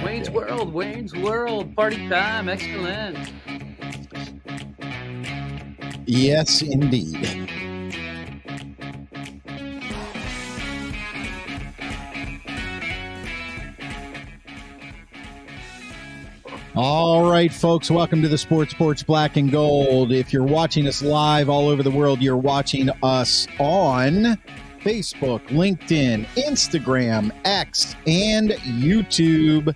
Wayne's World, party time, excellent. Yes, indeed. All right, folks, welcome to the Sports Porch Black and Gold. If you're watching us live all over the world, you're watching us on Facebook, LinkedIn, Instagram, X, and YouTube.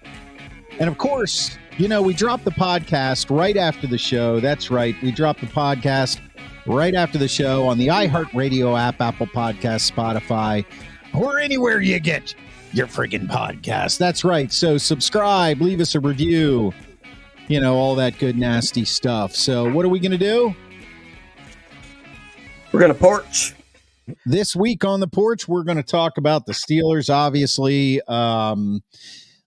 And of course, you know, we drop the podcast right after the show. That's right. We drop the podcast right after the show on the iHeartRadio app, Apple Podcasts, Spotify, or anywhere you get your friggin' podcast. That's right. So subscribe, leave us a review, you know, all that good, nasty stuff. So what are we going to do? We're going to porch. This week on the porch, we're going to talk about the Steelers, obviously.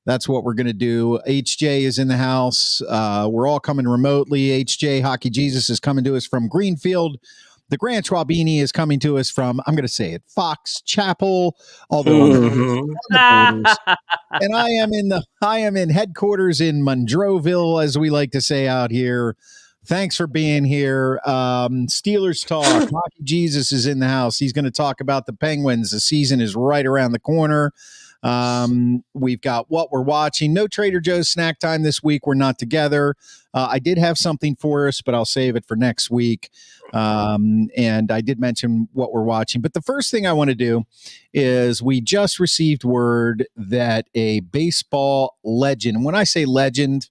That's what we're going to do. HJ is in the house. We're all coming remotely. HJ, Hockey Jesus, is coming to us from Greenfield. The Grant Schwabini is coming to us from, I'm going to say it, Fox Chapel, although I'm on the borders. And I am in headquarters in Monroeville, as we like to say out here. Thanks for being here. Steelers talk. Hockey Jesus is in the house. He's going to talk about the Penguins. The season is right around the corner. We've got what we're watching. No Trader Joe's snack time this week. We're not together. I did have something for us, but I'll save it for next week. And I did mention what we're watching. But the first thing I want to do is we just received word that a baseball legend, and when I say legend,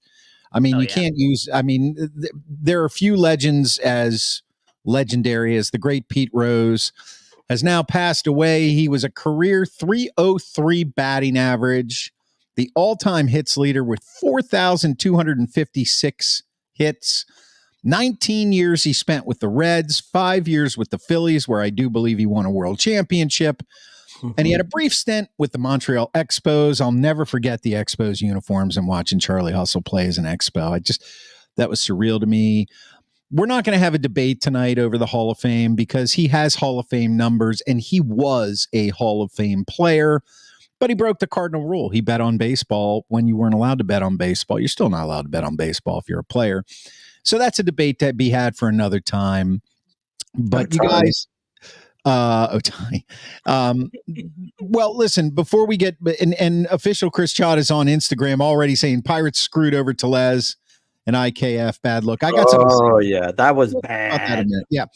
I mean, can't use, I mean, there are a few legends as legendary as the great Pete Rose has now passed away. He was a career .303 batting average, the all-time hits leader with 4,256 hits. 19 years he spent with the Reds, 5 years with the Phillies, where I do believe he won a world championship. And he had a brief stint with the Montreal Expos. I'll never forget the Expos uniforms and watching Charlie Hustle play as an Expo. That was surreal to me. We're not going to have a debate tonight over the Hall of Fame because he has Hall of Fame numbers and he was a Hall of Fame player, but he broke the cardinal rule. He bet on baseball when you weren't allowed to bet on baseball. You're still not allowed to bet on baseball if you're a player. So that's a debate to be had for another time. But you guys, Otani. Well, listen, before we get, and official Chris Chott is on Instagram already saying Pirates screwed over Tellez and IKF, bad look. I got some. Oh yeah, that was bad. Yeah.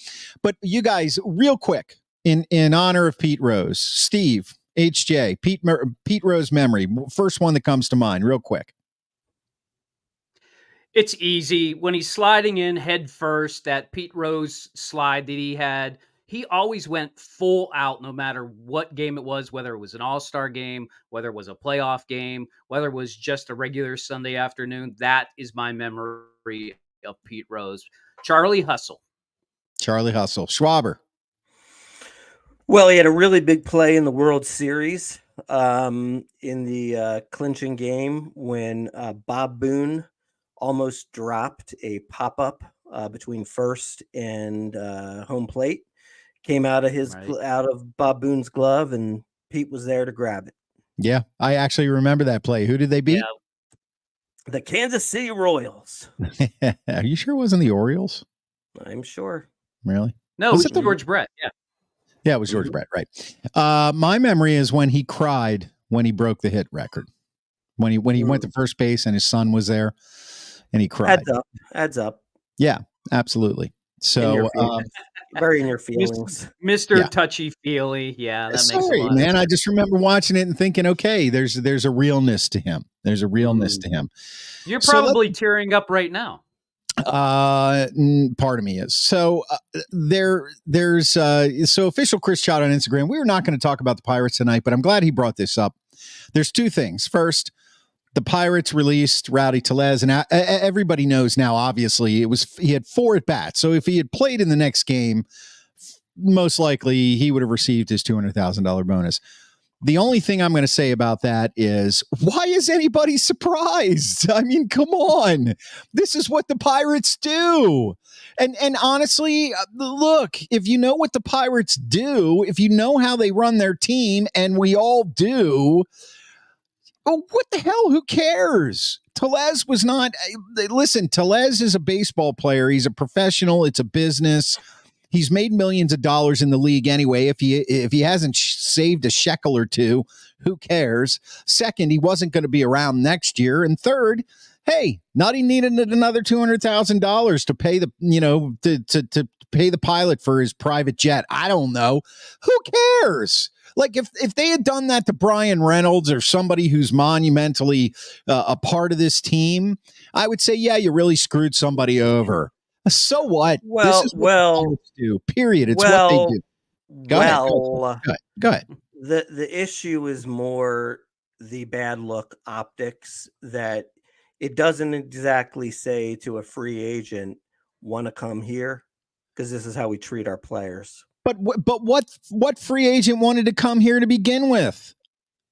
But you guys, real quick, in honor of Pete Rose, Steve, HJ, Pete Rose memory, first one that comes to mind, real quick. It's easy. When he's sliding in head first, that Pete Rose slide that he had, he always went full out no matter what game it was, whether it was an all-star game, whether it was a playoff game, whether it was just a regular Sunday afternoon. That is my memory of Pete Rose. Charlie Hustle. Schwaber. Well, he had a really big play in the World Series in the clinching game when Bob Boone almost dropped a pop-up between first and home plate. Came out of out of Bob Boone's glove, and Pete was there to grab it. Yeah, I actually remember that play. Who did they beat? Yeah. The Kansas City Royals. Are you sure it wasn't the Orioles? I'm sure. Really? No, it was George Brett. Yeah. Yeah, it was George Brett, right. My memory is when he cried when he broke the hit record. When he went to first base and his son was there and he cried. Adds up. Yeah, absolutely. So very in your feelings. Mr. Touchy-feely. Yeah, that makes sense. Man, I just remember watching it and thinking, okay, there's a realness to him. There's a realness to him. You're probably tearing up right now. Part of me is. So there's official Chris Chott on Instagram. We were not going to talk about the Pirates tonight, but I'm glad he brought this up. There's two things. First, the Pirates released Rowdy Tellez, and everybody knows now, obviously, he had 4 at-bats. So if he had played in the next game, most likely he would have received his $200,000 bonus. The only thing I'm going to say about that is, why is anybody surprised? I mean, come on. This is what the Pirates do. And honestly, look, if you know what the Pirates do, if you know how they run their team, and we all do, Oh, what the hell? Who cares? Tellez was not. Listen, Tellez is a baseball player. He's a professional. It's a business. He's made millions of dollars in the league anyway. If he hasn't saved a shekel or two, who cares? Second, he wasn't going to be around next year. And third, hey, Nutty needed another $200,000 to pay to pay the pilot for his private jet. I don't know. Who cares? Like if they had done that to Brian Reynolds or somebody who's monumentally a part of this team, I would say, yeah, you really screwed somebody over. So what? This is what Pirates do. Period. It's what they do. Go ahead. The issue is more the bad look optics that it doesn't exactly say to a free agent, want to come here because this is how we treat our players. But what free agent wanted to come here to begin with?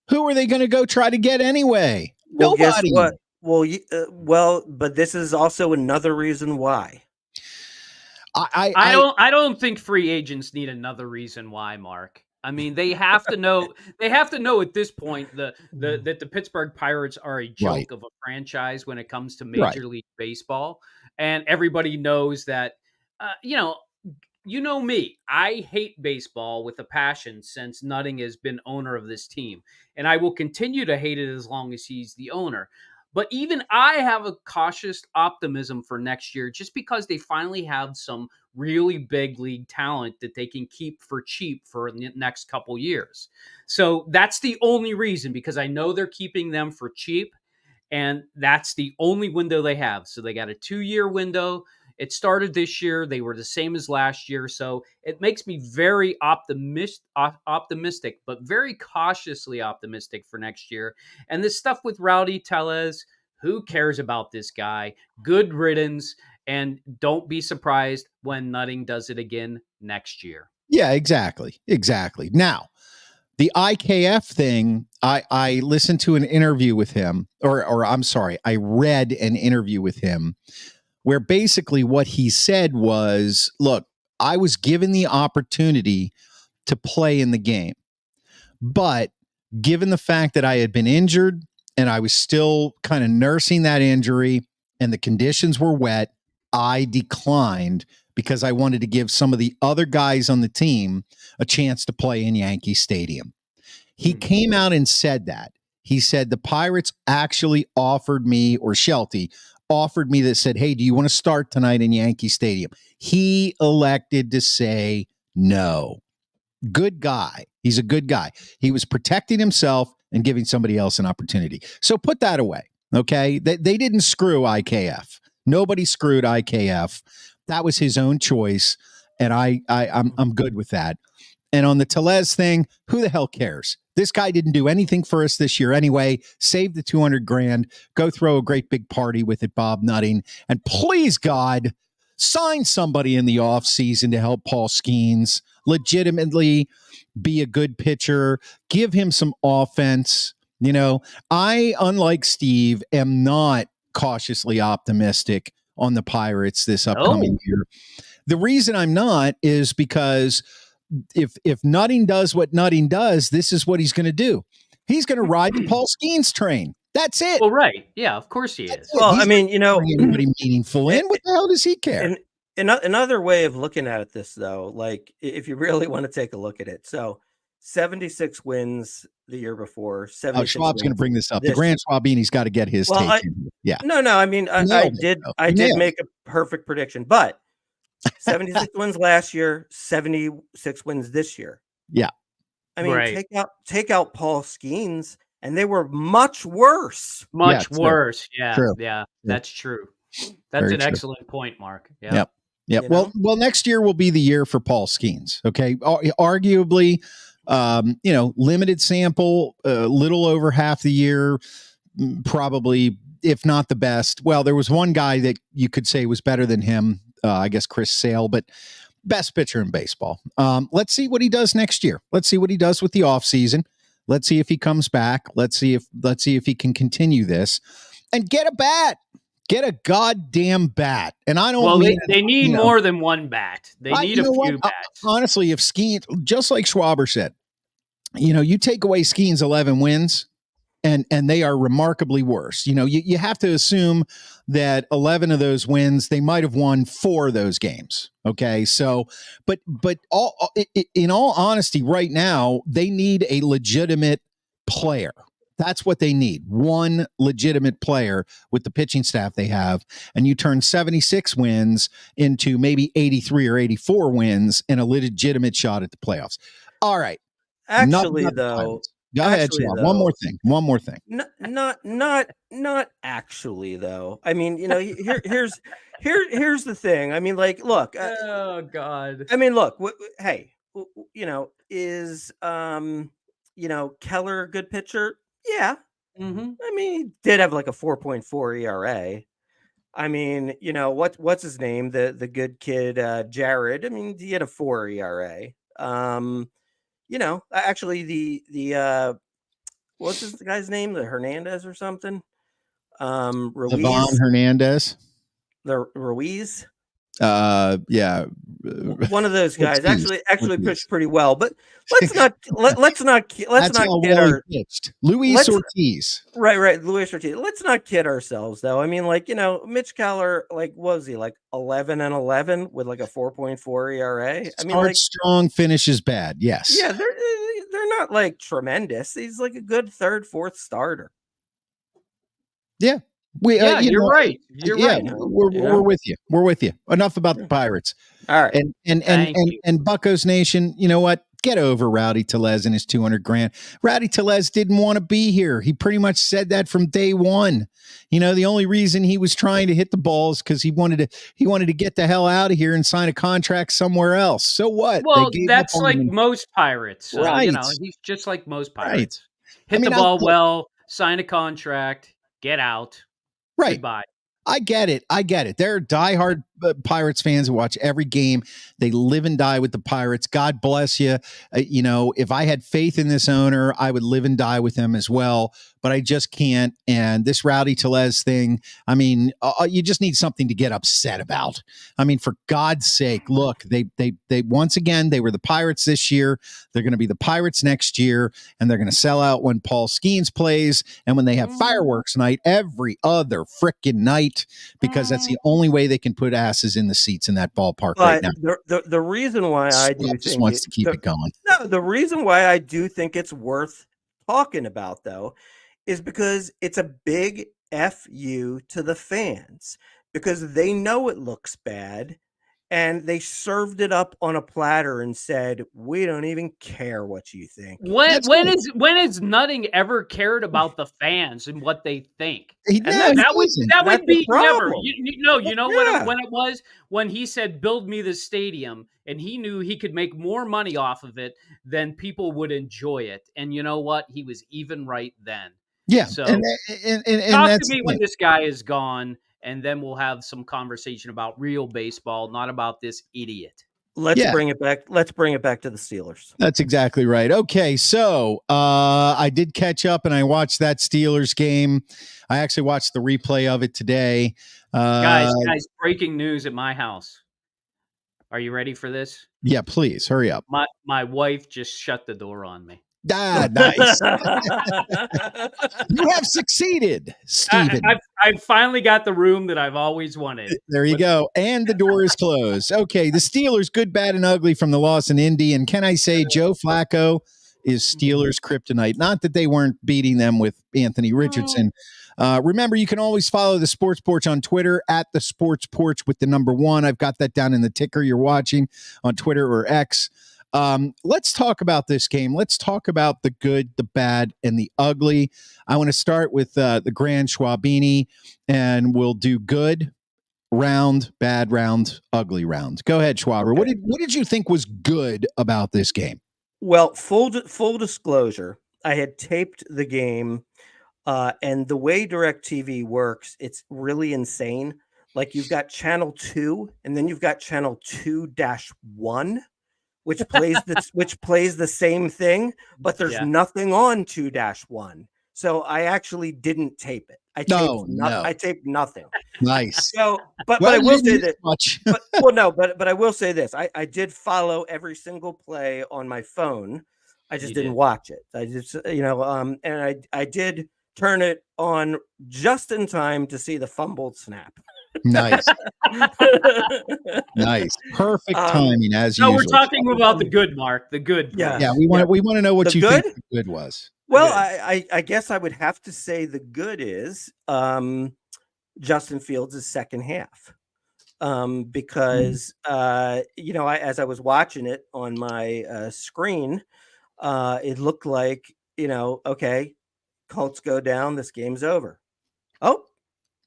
Who are they going to go try to get anyway? Well, Nobody. Guess what? Well, but this is also another reason why. I don't think free agents need another reason why, Mark. I mean, they have to know. They have to know at this point that the Pittsburgh Pirates are a joke of a franchise when it comes to Major League Baseball, and everybody knows that. You know me. I hate baseball with a passion since Nutting has been owner of this team, and I will continue to hate it as long as he's the owner. But even I have a cautious optimism for next year just because they finally have some really big league talent that they can keep for cheap for the next couple years. So that's the only reason, because I know they're keeping them for cheap, and that's the only window they have. So they got a 2-year window. It started this year. They were the same as last year. So it makes me very optimistic, but very cautiously optimistic for next year. And this stuff with Rowdy Tellez, who cares about this guy? Good riddance. And don't be surprised when Nutting does it again next year. Yeah, exactly. Now, the IKF thing, I listened to an interview with him, or I'm sorry, I read an interview with him where basically what he said was, look, I was given the opportunity to play in the game, but given the fact that I had been injured and I was still kind of nursing that injury and the conditions were wet, I declined because I wanted to give some of the other guys on the team a chance to play in Yankee Stadium. He came out and said that. He said the Pirates actually offered me, or Shelty offered me, that said, hey, do you want to start tonight in Yankee Stadium? He elected to say no. Good guy. He's a good guy. He was protecting himself and giving somebody else an opportunity. So put that away, okay? They didn't screw IKF. Nobody screwed IKF. That was his own choice, and I'm good with that. And on the Tellez thing, who the hell cares? This guy didn't do anything for us this year anyway. Save the $200,000. Go throw a great big party with it, Bob Nutting. And please, God, sign somebody in the offseason to help Paul Skeens legitimately be a good pitcher. Give him some offense. You know, I, unlike Steve, am not cautiously optimistic on the Pirates this upcoming year. The reason I'm not is because if Nutting does what Nutting does, this is what he's going to do. He's going to ride the Paul Skeens train. That's it. Well, right. Yeah, of course he is. Well, I mean, anybody meaningful in. What the hell does he care? And another way of looking at this, though, like if you really want to take a look at it. So 76 wins the year before. Schwab's going to bring this up. The Grand Schwabini's got to get his take. Yeah. No. I mean, I did make a perfect prediction, but 76 wins last year, 76 wins this year. Yeah. I mean, take out Paul Skeens, and they were much worse. Much worse. Yeah. True. Yeah. That's true. That's Very an true. Excellent point, Mark. Yeah. Yep. Yep. Well, next year will be the year for Paul Skeens. Okay. Arguably, limited sample, little over half the year, probably, if not the best. Well, there was one guy that you could say was better than him. I guess Chris Sale, but best pitcher in baseball. Let's see what he does next year. Let's see what he does with the offseason. Let's see if he comes back. Let's see if he can continue this and get a bat. Get a goddamn bat. And I don't. Well, they need more than one bat. They need a few bats. Honestly, if Skeens, just like Schwaber said, you take away Skeens' 11 wins, and they are remarkably worse. You have to assume that 11 of those wins, they might have won 4 of those games. Okay, so but in all honesty, right now they need a legitimate player. That's what they need. One legitimate player with the pitching staff they have, and you turn 76 wins into maybe 83 or 84 wins and a legitimate shot at the playoffs. All right. Actually, though, go ahead, Sean. One more thing. Not actually, though. I mean, here's the thing. I mean, like, look. Oh God. I mean, look. Hey, is Keller a good pitcher? Yeah. Mm-hmm. I mean, he did have like a 4.4 ERA. I mean, what's his name? The good kid, Jared. I mean, he had a 4 ERA. Actually the what's the guy's name? The Hernandez or something? Ruiz. Ivan Hernandez. The Ruiz. Yeah. One of those guys actually pitched pretty well, but let's not kid our Luis Ortiz. Right, Luis Ortiz. Let's not kid ourselves, though. I mean, like, Mitch Keller, like, what was he, like 11-11 with like a 4.4 ERA? I mean, like, strong, finishes bad. Yes. Yeah, they're not like tremendous. He's like a good 3rd, 4th starter. Yeah. You're right. You're right. We're with you. We're with you. Enough about the Pirates. All right. And Buccos Nation, you know what? Get over Rowdy Tellez and his $200,000. Rowdy Tellez didn't want to be here. He pretty much said that from day one. The only reason he was trying to hit the balls because he wanted to get the hell out of here and sign a contract somewhere else. So what? Well, that's like most Pirates. Right. He's just like most Pirates. Right. Hit the ball well, sign a contract, get out. Right. Goodbye. I get it. There are diehard Pirates fans who watch every game. They live and die with the Pirates. God bless you. If I had faith in this owner, I would live and die with him as well. But I just can't. And this Rowdy Tellez thing, I mean, you just need something to get upset about. I mean, for God's sake, look, they once again, they were the Pirates this year. They're going to be the Pirates next year, and they're going to sell out when Paul Skeens plays and when they have fireworks night every other frickin' night, because that's the only way they can put asses in the seats in that ballpark right now. The reason why I do just wants to keep it going. No, the reason why I do think it's worth talking about, though, is because it's a big FU to the fans, because they know it looks bad and they served it up on a platter and said, we don't even care what you think. When is Nutting ever cared about the fans and what they think? That would be never. You know when it was? When he said, build me the stadium, and he knew he could make more money off of it than people would enjoy it. And you know what? He was even right then. Yeah. So and talk to me when this guy is gone, and then we'll have some conversation about real baseball, not about this idiot. Let's bring it back. Let's bring it back to the Steelers. That's exactly right. Okay, so I did catch up and I watched that Steelers game. I actually watched the replay of it today. Guys, breaking news at my house. Are you ready for this? Yeah, please hurry up. My wife just shut the door on me. Ah, nice. You have succeeded, Steven. I've finally got the room that I've always wanted. There you go. And the door is closed. Okay, the Steelers, good, bad, and ugly from the loss in Indy. And can I say Joe Flacco is Steelers kryptonite? Not that they weren't beating them with Anthony Richardson. Remember, you can always follow the Sports Porch on Twitter at the Sports Porch with the number 1. I've got that down in the ticker you're watching on Twitter or X. Let's talk about this game. Let's talk about the good, the bad, and the ugly. I want to start with the Grand Schwabini, and we'll do good round, bad round, ugly round. Go ahead, Schwaber. Okay. What did you think was good about this game? Well, full disclosure, I had taped the game, and the way DirecTV works, it's really insane. Like, you've got channel 2, and then you've got channel 2-1. Which plays the same thing, but there's nothing on 2-1. So I actually didn't tape it. I taped nothing. Nice. So, but I will say that. But I will say this: I did follow every single play on my phone, I just didn't watch it. I just, and I did turn it on just in time to see the fumbled snap. Nice. Nice. Perfect timing as usual. No, we're talking about the good, Mark. The good. Yeah. We want to know what you think the good was. Well, I guess I would have to say the good is Justin Fields' second half. Because as I was watching it on my screen, it looked like, okay, Colts go down, this game's over. Oh,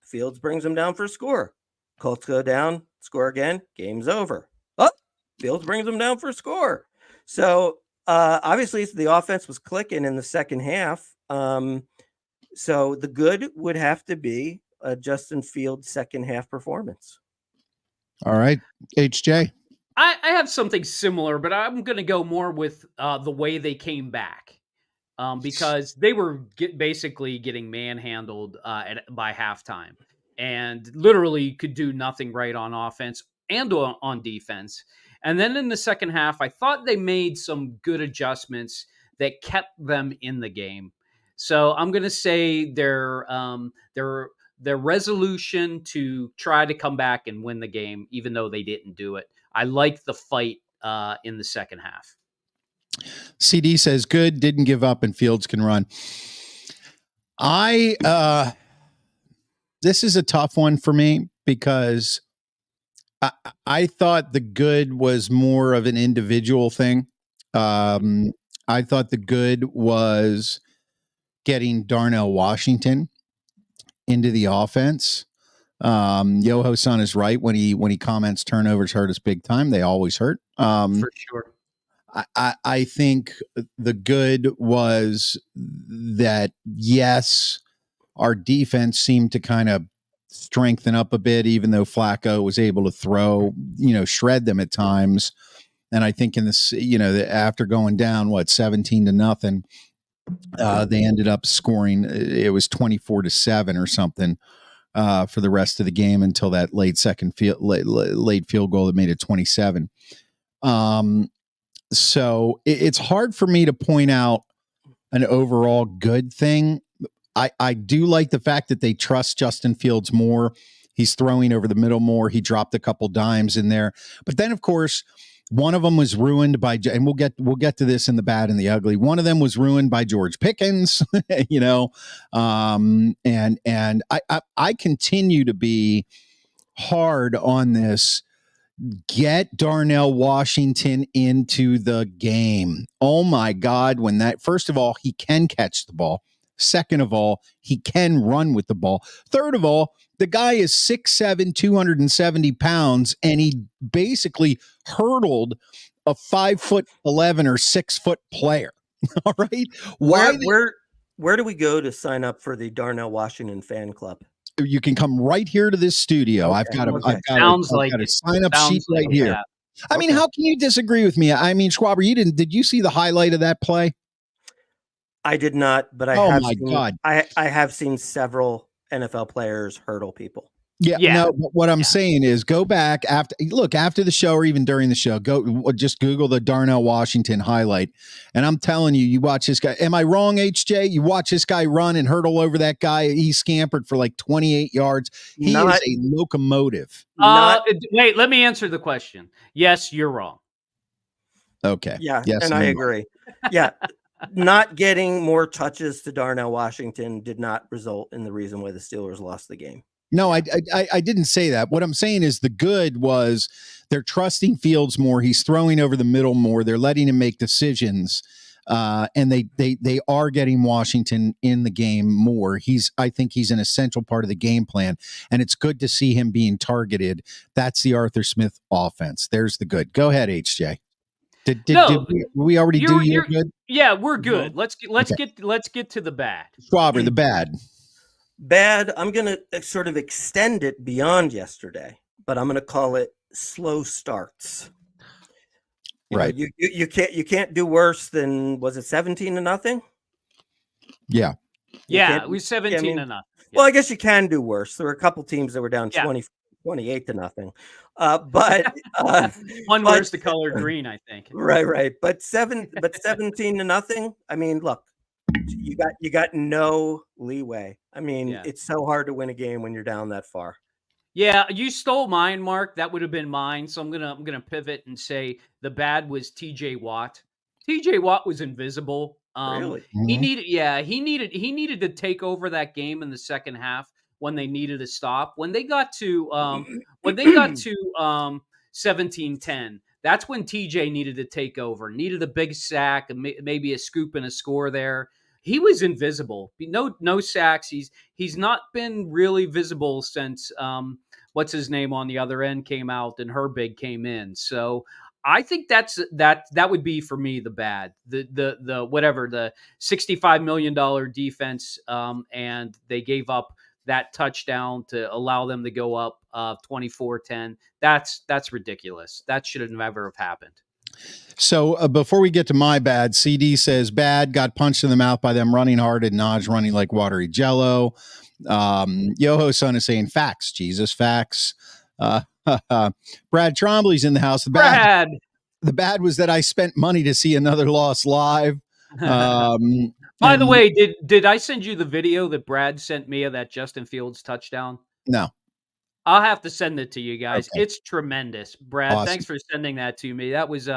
Fields brings them down for a score. Colts go down, score again, game's over. Oh, Fields brings them down for a score. So obviously the offense was clicking in the second half. So the good would have to be a Justin Fields second half performance. All right, HJ. I have something similar, but I'm going to go more with the way they came back, because they were basically getting manhandled by halftime and literally could do nothing right on offense and on defense. And then in the second half, I thought they made some good adjustments that kept them in the game. So I'm going to say their resolution to try to come back and win the game, even though they didn't do it. I like the fight in the second half. CD says good, didn't give up, and Fields can run. This is a tough one for me because I thought the good was more of an individual thing. I thought the good was getting Darnell Washington into the offense. Yoho-san is right when he comments turnovers hurt us big time. They always hurt. For sure. I think the good was that, yes, our defense seemed to kind of strengthen up a bit, even though Flacco was able to throw, shred them at times. And I think in this, after going down, 17-0, they ended up scoring. It was 24-7 or something for the rest of the game until that late field goal that made it 27. So it's hard for me to point out an overall good thing. I do like the fact that they trust Justin Fields more. He's throwing over the middle more. He dropped a couple dimes in there. But then, of course, one of them was ruined by, and we'll get to this in the bad and the ugly. One of them was ruined by George Pickens, and I continue to be hard on this. Get Darnell Washington into the game. Oh my God. First of all, he can catch the ball. Second of all, he can run with the ball. Third of all, the guy is 6'7", 270 pounds, and he basically hurdled a 5'11" or 6 foot player. All right. Where do we go to sign up for the Darnell Washington fan club? You can come right here to this studio. Okay. I've got a sign up sheet right here. That. I mean, how can you disagree with me? I mean, Schwaber, did you see the highlight of that play? I did not, but I have seen several NFL players hurdle people. Yeah. No, but what I'm saying is go back after the show or even during the show, just Google the Darnell Washington highlight. And I'm telling you, you watch this guy. Am I wrong, HJ? You watch this guy run and hurdle over that guy. He scampered for like 28 yards. He is a locomotive. Wait, let me answer the question. Yes, you're wrong. Okay. Yeah. Yes, and I agree. Yeah. Not getting more touches to Darnell Washington did not result in the reason why the Steelers lost the game. No, I didn't say that. What I'm saying is the good was they're trusting Fields more. He's throwing over the middle more. They're letting him make decisions, and they are getting Washington in the game more. I think he's an essential part of the game plan, and it's good to see him being targeted. That's the Arthur Smith offense. There's the good. Go ahead, HJ. Did we already do your good? Yeah, we're good. Let's get to the bad. Schwaber, the bad. Bad, I'm going to sort of extend it beyond yesterday, but I'm going to call it slow starts. Right. You can't do worse than, was it 17-0? Yeah, it was 17-0. Well, I guess you can do worse. There were a couple teams that were down 20 28-0. But one wears the color green, I think. Right. But 17-0. I mean, look, you got no leeway. I mean, it's so hard to win a game when you're down that far. Yeah, you stole mine, Mark. That would have been mine. So I'm gonna pivot and say the bad was TJ Watt. TJ Watt was invisible. Really? He needed to take over that game in the second half when they needed a stop. When they got to 17-10, that's when TJ needed to take over. Needed a big sack, maybe a scoop and a score there. He was invisible. No sacks. He's not been really visible since what's his name on the other end came out and Herbig came in. So I think that would be for me the bad. The whatever, the $65 million defense, and they gave up that touchdown to allow them to go up 24-10. That's ridiculous. That should have never have happened. So before we get to my bad, CD says bad, got punched in the mouth by them running hard and Naj running like watery jello. Yoho son is saying facts, Jesus, facts. Brad Trombley's in the house. The bad was that I spent money to see another loss live. By the way, did I send you the video that Brad sent me of that Justin Fields touchdown? No. I'll have to send it to you guys. Okay. It's tremendous. Brad, awesome. Thanks for sending that to me. That was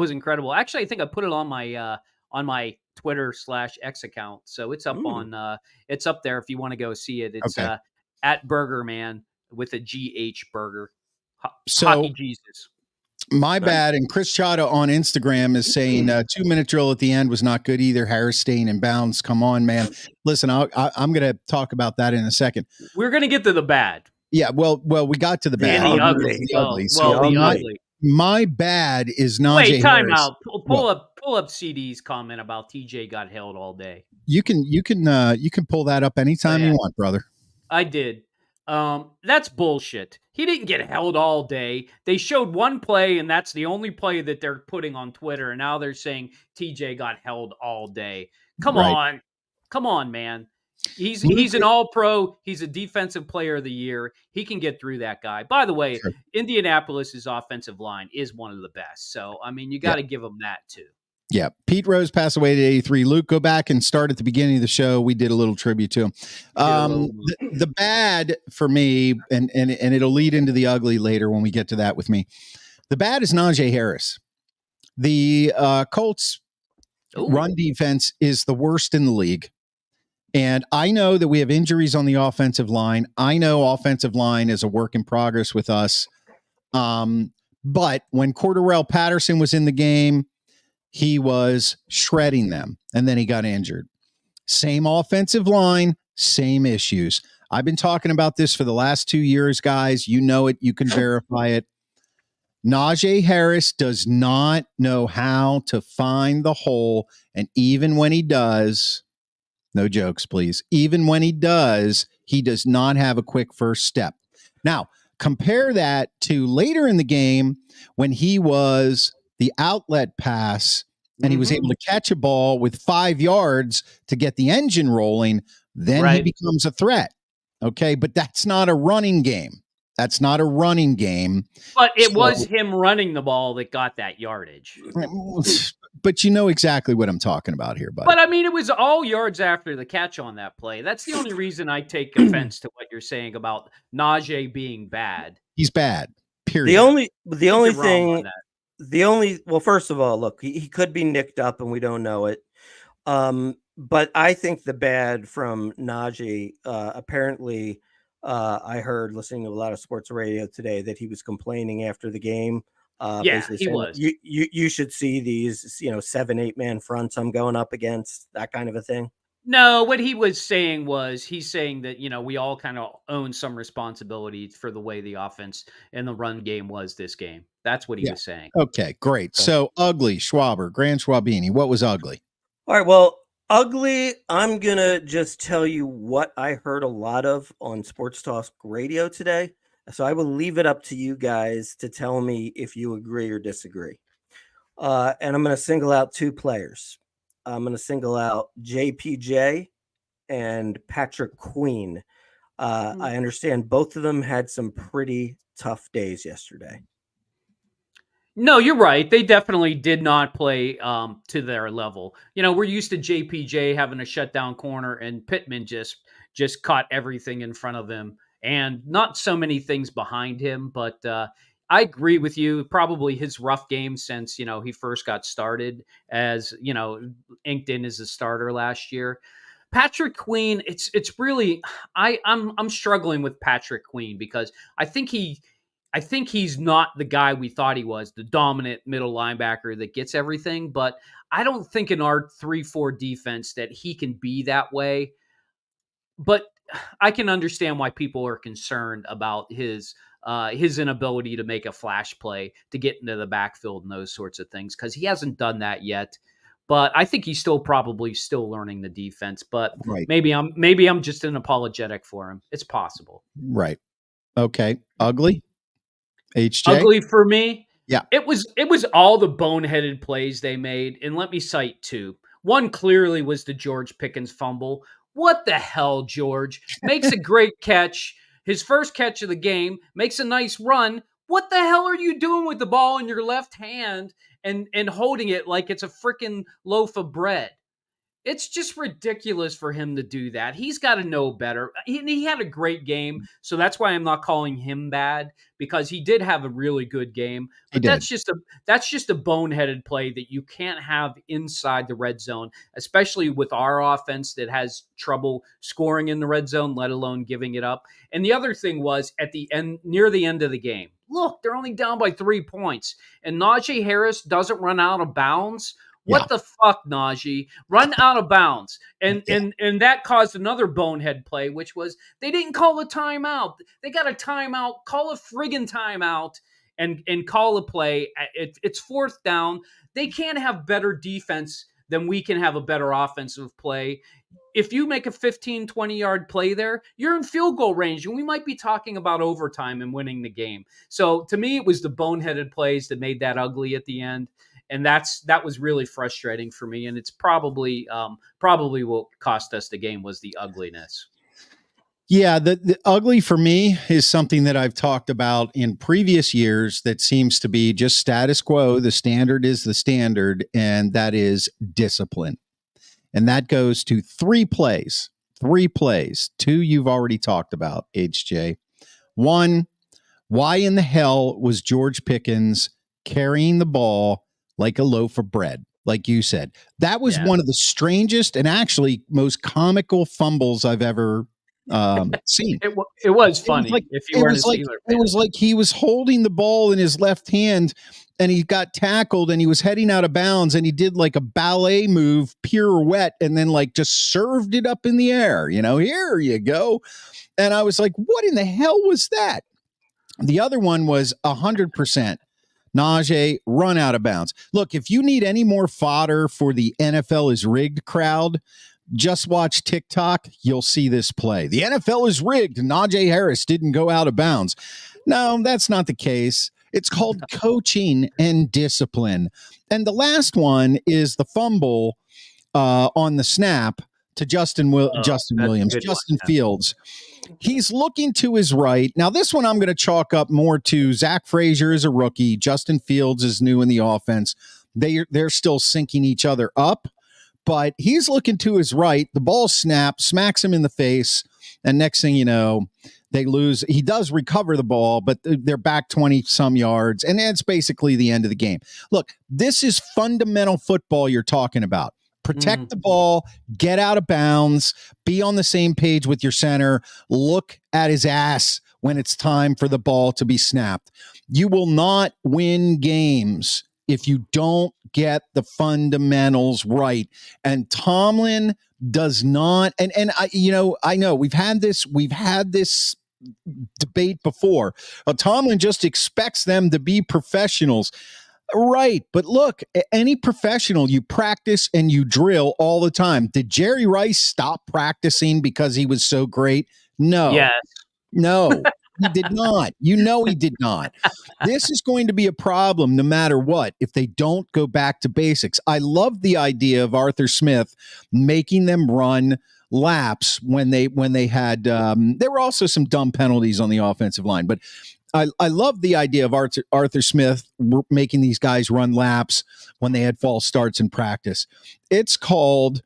incredible. Actually, I think I put it on my Twitter/X account. So it's up it's up there if you want to go see it. It's at Burger Man with a GH Burger. Hockey Jesus. My bad. And Chris Chata on Instagram is saying 2-minute drill at the end was not good either. Harris staying in bounds. Come on, man. Listen, I'm going to talk about that in a second. We're going to get to the bad. Yeah, well, we got to the bad. The ugly. The ugly. My bad is Najee Wait, time Harris. out. Pull up CD's comment about TJ got held all day. You can pull that up anytime you want, brother. I did. That's bullshit. He didn't get held all day. They showed one play, and that's the only play that they're putting on Twitter. And now they're saying TJ got held all day. Come on, man. He's an all-pro. He's a defensive player of the year. He can get through that guy. By the way, Indianapolis's offensive line is one of the best. So, I mean, you got to give him that too. Yeah. Pete Rose passed away at 83. Luke, go back and start at the beginning of the show. We did a little tribute to him. The bad for me, and it'll lead into the ugly later when we get to that with me. The bad is Najee Harris. The Colts run defense is the worst in the league. And I know that we have injuries on the offensive line. I know offensive line is a work in progress with us. But when Cordarrelle Patterson was in the game, he was shredding them, and then he got injured. Same offensive line, same issues. I've been talking about this for the last 2 years, guys. You know it. You can verify it. Najee Harris does not know how to find the hole, and even when he does, no jokes, please, even when he does not have a quick first step. Now, compare that to later in the game when he was the outlet pass and he was able to catch a ball with 5 yards to get the engine rolling. Then he becomes a threat. Okay. But that's not a running game. But it was him running the ball that got that yardage. But you know exactly what I'm talking about here, buddy. But I mean, it was all yards after the catch on that play. That's the only reason I take offense to what you're saying about Najee being bad. He's bad. Period. Well, first of all, look, he could be nicked up and we don't know it. But I think the bad from Najee, apparently, I heard listening to a lot of sports radio today that he was complaining after the game. He was. You should see these, 7-8 man fronts I'm going up against, that kind of a thing. No, what he was saying was he's saying that, we all kind of own some responsibility for the way the offense and the run game was this game. That's what he was saying. Okay, great. So ugly, Schwaber, Grand Schwabini, what was ugly? All right, well, ugly, I'm going to just tell you what I heard a lot of on Sports Talk Radio today. So I will leave it up to you guys to tell me if you agree or disagree. And I'm going to single out 2 players. I'm going to single out JPJ and Patrick Queen. I understand both of them had some pretty tough days yesterday. No, you're right. They definitely did not play to their level. We're used to JPJ having a shutdown corner, and Pittman just caught everything in front of him, and not so many things behind him. But I agree with you. Probably his rough game since he first got started, as inked in as a starter last year. Patrick Queen, it's really I'm struggling with Patrick Queen because I think he's not the guy we thought he was, the dominant middle linebacker that gets everything. But I don't think in our 3-4 defense that he can be that way. But I can understand why people are concerned about his inability to make a flash play, to get into the backfield and those sorts of things, because he hasn't done that yet. But I think he's probably still learning the defense. But Right. maybe I'm just an apologetic for him. It's possible. Right. Okay. Ugly. HJ? Ugly for me. Yeah. It was all the boneheaded plays they made, and let me cite two. One clearly was the George Pickens fumble. What the hell, George? Makes a great catch. His first catch of the game, makes a nice run. What the hell are you doing with the ball in your left hand and holding it like it's a freaking loaf of bread? It's just ridiculous for him to do that. He's got to know better. He had a great game, so that's why I'm not calling him bad, because he did have a really good game. But that's just a boneheaded play that you can't have inside the red zone, especially with our offense that has trouble scoring in the red zone, let alone giving it up. And the other thing was at the end, near the end of the game. Look, they're only down by 3 points, and Najee Harris doesn't run out of bounds. What the fuck, Najee? Run out of bounds. And that caused another bonehead play, which was they didn't call a timeout. They got a timeout. Call a friggin' timeout and call a play. It's 4th down. They can't have better defense than we can have a better offensive play. If you make a 15, 20-yard play there, you're in field goal range, and we might be talking about overtime and winning the game. So to me, it was the boneheaded plays that made that ugly at the end. And that was really frustrating for me, and it's probably what cost us the game was the ugliness. Yeah, the ugly for me is something that I've talked about in previous years that seems to be just status quo. The standard is the standard, and that is discipline. And that goes to 3 plays. 3 plays. 2 you've already talked about, HJ. 1, why in the hell was George Pickens carrying the ball like a loaf of bread, like you said? That was one of the strangest and actually most comical fumbles I've ever seen. It was funny. It was like he was holding the ball in his left hand, and he got tackled, and he was heading out of bounds, and he did like a ballet move, pirouette, and then like just served it up in the air. Here you go. And I was like, what in the hell was that? The other one was 100%. Najee, run out of bounds. Look, if you need any more fodder for the NFL is rigged crowd, just watch TikTok. You'll see this play. The NFL is rigged. Najee Harris didn't go out of bounds. No, that's not the case. It's called coaching and discipline. And the last one is the fumble on the snap to Justin Fields. He's looking to his right. Now, this one I'm going to chalk up more to Zach Frazier is a rookie. Justin Fields is new in the offense. They're still syncing each other up, but he's looking to his right. The ball snaps, smacks him in the face, and next thing you know, they lose. He does recover the ball, but they're back 20-some yards, and that's basically the end of the game. Look, this is fundamental football you're talking about. Protect the ball, get out of bounds, be on the same page with your center, look at his ass when it's time for the ball to be snapped. You will not win games if you don't get the fundamentals right. And Tomlin does not, and I know we've had this debate before. Tomlin just expects them to be professionals. Right. But look, any professional, you practice and you drill all the time. Did Jerry Rice stop practicing because he was so great? No. Yes. No, he did not. He did not. This is going to be a problem no matter what if they don't go back to basics. I love the idea of Arthur Smith making them run laps when they had there were also some dumb penalties on the offensive line, but I love the idea of Arthur Smith making these guys run laps when they had false starts in practice. It's called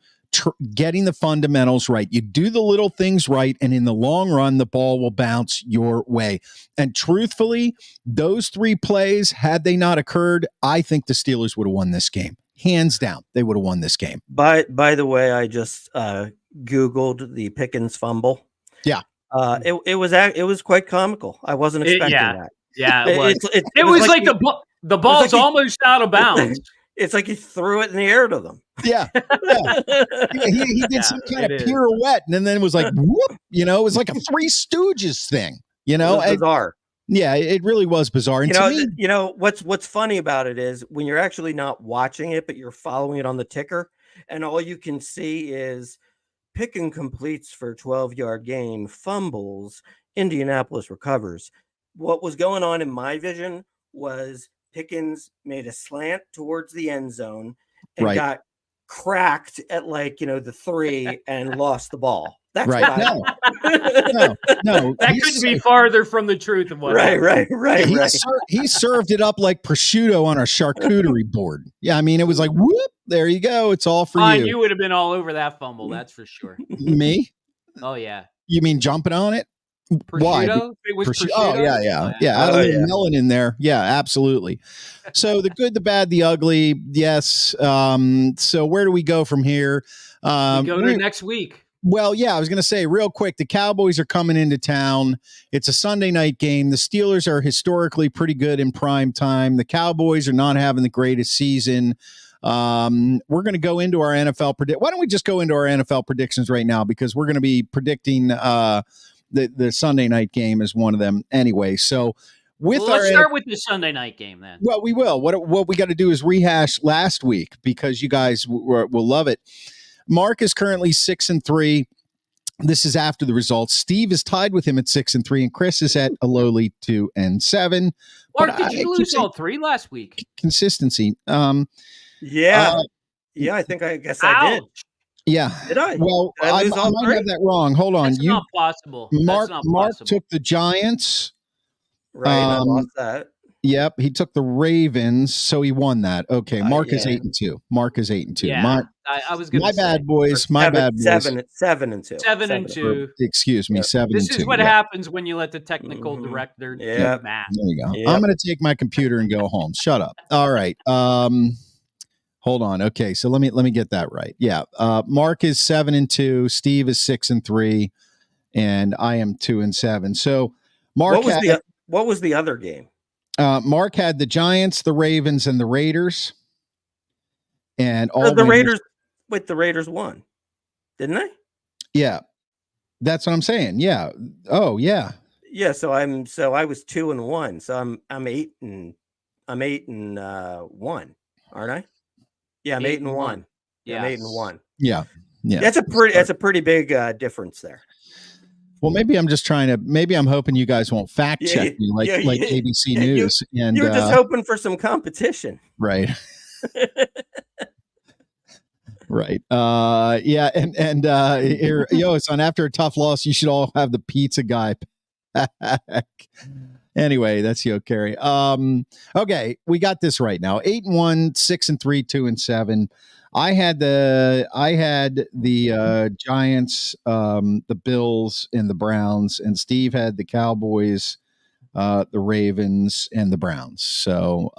getting the fundamentals right. You do the little things right, and in the long run, the ball will bounce your way. And truthfully, those 3 plays, had they not occurred, I think the Steelers would have won this game. Hands down, they would have won this game. By the way, I just Googled the Pickens fumble. Yeah. It was quite comical. I wasn't expecting that. Yeah, it was. It was like the ball's almost out of bounds. It's like he threw it in the air to them. Yeah. He did some kind of pirouette, and then it was like, whoop, it was like a Three Stooges thing, It was bizarre. Yeah, it really was bizarre. And to me, what's funny about it is when you're actually not watching it, but you're following it on the ticker, and all you can see is Pickens completes for 12-yard gain, fumbles, Indianapolis recovers. What was going on in my vision was Pickens made a slant towards the end zone and got cracked at the 3 and lost the ball. That's right. No. That couldn't be farther from the truth of what right. He served it up like prosciutto on a charcuterie board. Yeah, I mean, it was like, whoop, there you go. It's all for you. You would have been all over that fumble, that's for sure. Me? Oh, yeah. You mean jumping on it? Prosciutto? Why? It was prosciutto? Oh, yeah. Add a little melon in there. Yeah, absolutely. So the good, the bad, the ugly. Yes. So where do we go from here? We go to next week. Well, yeah, I was going to say real quick, the Cowboys are coming into town. It's a Sunday night game. The Steelers are historically pretty good in prime time. The Cowboys are not having the greatest season. We're going to go into our NFL predict. Why don't we just go into our NFL predictions right now? Because we're going to be predicting the Sunday night game as one of them anyway. So let's start with the Sunday night game then. Well, we will. What we got to do is rehash last week because you guys will love it. Mark is currently 6-3. This is after the results. Steve is tied with him at 6-3, and Chris is at a lowly 2-7. Mark, did you lose all 3 last week? Consistency. I think I did. Yeah. Did I? Well, I might have that wrong. Hold on. That's not possible. Mark took the Giants. Right. I lost that. Yep. He took the Ravens, so he won that. Okay. Mark is 8-2. Mark is 8-2. Yeah. I was going to say. Bad boys. My bad boys. 7-2. 7-2. Excuse me. 7-2. This is what happens when you let the technical director do math. There you go. Yep. I'm going to take my computer and go home. Shut up. All right. Hold on. Okay, so let me get that right. Yeah, Mark is 7-2, Steve is 6-3, and I am 2-7. So Mark, what was the other game? Mark had the Giants, the Ravens, and the Raiders, and all the Raiders. Wait, the Raiders won, didn't they? Yeah, that's what I'm saying. Yeah. Oh, yeah. Yeah. So I was 2-1. So I'm 8-1, aren't I? Yeah, I'm 8-1. Yeah, I'm 8-1. Yeah. That's a pretty big difference there. Well, maybe I'm hoping you guys won't fact check me like ABC News. You're just hoping for some competition. Right. Right. Yeah. And son, after a tough loss, you should all have the pizza guy back. Anyway, that's you, Carrie. Okay, we got this right now. 8-1, 6-3, 2-7. I had the Giants, the Bills, and the Browns, and Steve had the Cowboys, the Ravens, and the Browns. So,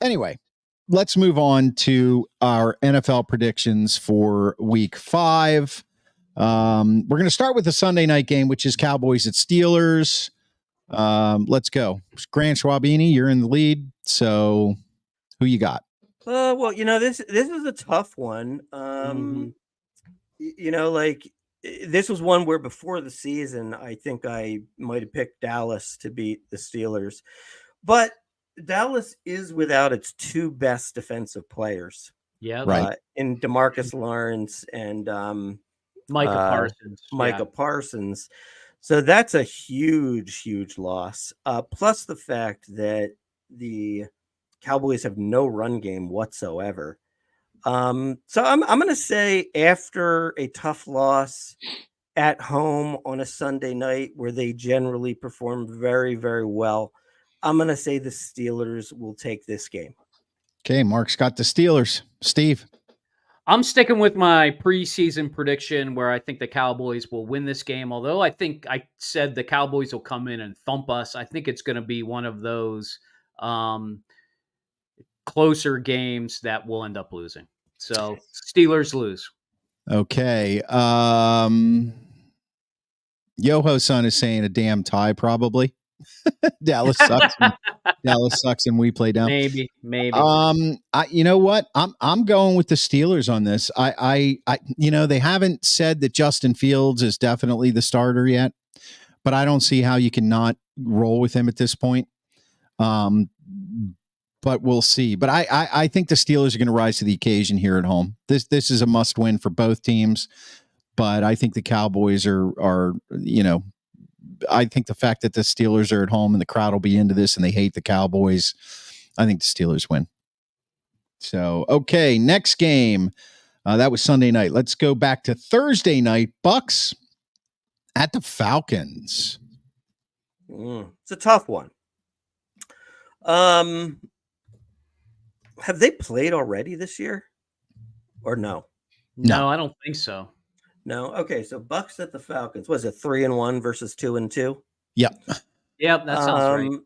anyway, let's move on to our NFL predictions for Week 5. We're going to start with the Sunday night game, which is Cowboys at Steelers. Let's go. Grant Schwabini, you're in the lead. So who you got? Well, this is a tough one. This was one where before the season, I think I might have picked Dallas to beat the Steelers, but Dallas is without its 2 best defensive players. Yeah. Right. In DeMarcus Lawrence and, Micah Parsons. So that's a huge, huge loss. Plus the fact that the Cowboys have no run game whatsoever. So I'm going to say after a tough loss at home on a Sunday night where they generally perform very, very well, I'm going to say the Steelers will take this game. Okay, Mark's got the Steelers. Steve? I'm sticking with my preseason prediction where I think the Cowboys will win this game. Although I think I said the Cowboys will come in and thump us, I think it's going to be one of those closer games that we'll end up losing. So Steelers lose. Okay. Yoho-san is saying a damn tie, probably. Dallas sucks. Dallas sucks, and we play down. Maybe. You know what? I'm going with the Steelers on this. I they haven't said that Justin Fields is definitely the starter yet, but I don't see how you can not roll with him at this point. But we'll see. But I think the Steelers are going to rise to the occasion here at home. This is a must win for both teams, but I think the Cowboys are I think the fact that the Steelers are at home and the crowd will be into this and they hate the Cowboys, I think the Steelers win. So, okay, next game. That was Sunday night. Let's go back to Thursday night. Bucks at the Falcons. It's a tough one. Have they played already this year or no? No, I don't think so. No. Okay. So Bucks at the Falcons. Was it 3-1 versus 2-2? Yep. Yep. That sounds right.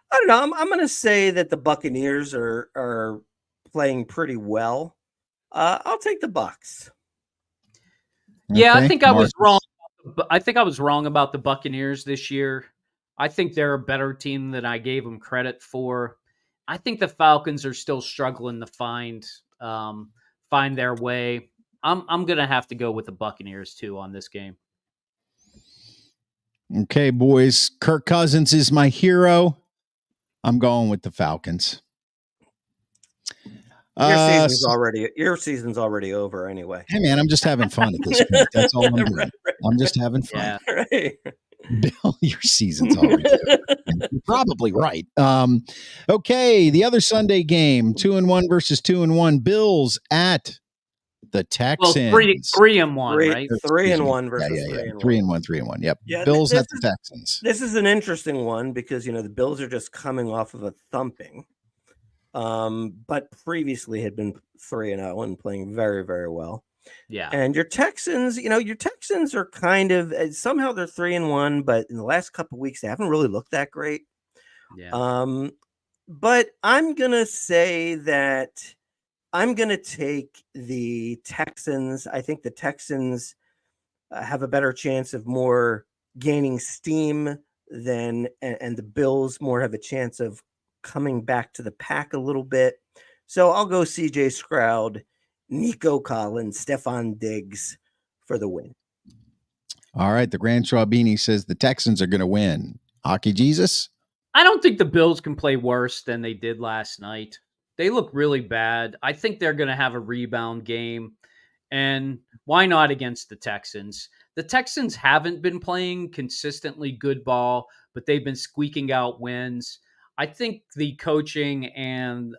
I don't know. I'm going to say that the Buccaneers are playing pretty well. I'll take the Bucks. Yeah, I think I was wrong. I think I was wrong about the Buccaneers this year. I think they're a better team than I gave them credit for. I think the Falcons are still struggling to find their way. I'm going to have to go with the Buccaneers too on this game. Okay, boys. Kirk Cousins is my hero. I'm going with the Falcons. Your season's already over anyway. Hey man, I'm just having fun at this point. That's all I'm doing. I'm just having fun. Yeah, right. Bill, your season's already over. You're probably right. Okay, the other Sunday game, 2-1 versus 2-1. Bills at the Texans. Well, 3-1, right? 3-1 versus 3-1. 3-1. Yep. Yeah, Bills at the Texans. This is an interesting one because the Bills are just coming off of a thumping. But previously had been 3-0 and playing very, very well. Yeah. And your Texans, are kind of somehow they're 3-1, but in the last couple of weeks they haven't really looked that great. Yeah. But I'm gonna say that I'm gonna take the Texans. I think the Texans have a better chance of more gaining steam and the Bills more have a chance of coming back to the pack a little bit. So I'll go CJ Stroud, Nico Collins, Stephon Diggs for the win. All right. The Grand Schwabini says the Texans are going to win. Hockey Jesus? I don't think the Bills can play worse than they did last night. They look really bad. I think they're going to have a rebound game. And why not against the Texans? The Texans haven't been playing consistently good ball, but they've been squeaking out wins. I think the coaching and